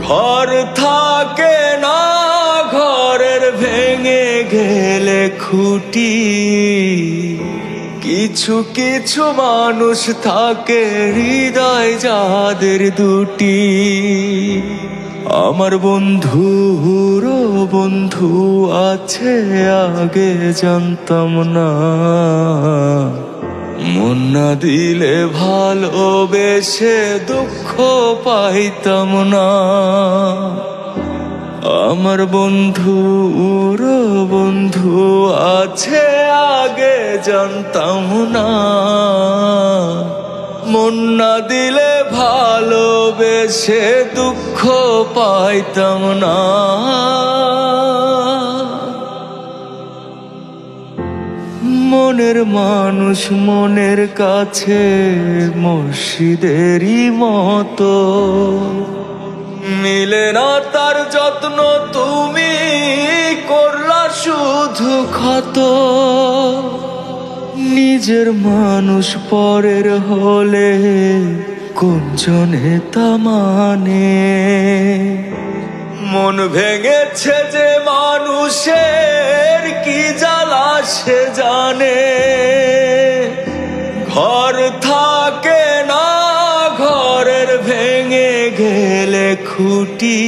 ঘর থাকে না, ঘরের ভেঙে গেলে খুঁটি। কিছু কিছু মানুষ থাকে হৃদয় যাদের দুটি। আমার বন্ধুরও বন্ধু আছে, আগে জানতাম না। মন না দিলে ভালোবেসে দুঃখ পাইতাম না। আমার বন্ধুরও বন্ধু আছে, আগে জানতাম না। মন না দিলে ভালোবেসে দুঃখ পাইতাম না। মনের মানুষ মনের কাছে মসজিদেরই মতো, মিলে না তার যত্ন, তুমি করলা শুধু ক্ষত। নিজের মানুষ পরের হলে কোন জনে তা মানে। মন ভেঙেছে যে মানুষের কি জ্বালা সে জানে। ঘর থাকে না, ঘরের ভেঙে গেলে খুঁটি।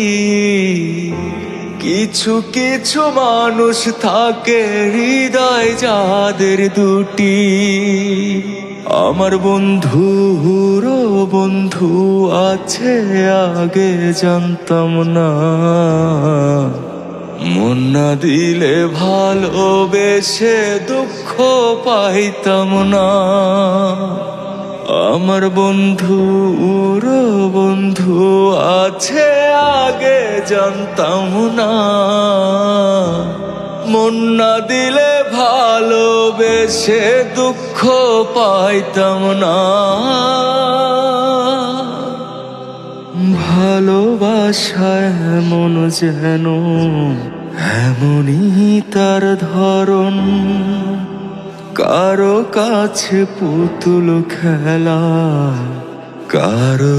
কিছু কিছু মানুষ থাকে হৃদয় যাদের দুটি। আমার বন্ধুরও বন্ধু আছে, আগে জানতাম না। মন না দিলে ভালোবেসে দুঃখ পাইতাম না। আমার বন্ধুরও বন্ধু আছে, আগে জানতাম না। মন না দিলে ভালোবেসে দুঃখ পাইতাম না। ভালোবাসায় এমন যেন এমনই তার ধরন। কারো কাছে পুতুল খেলা, কারো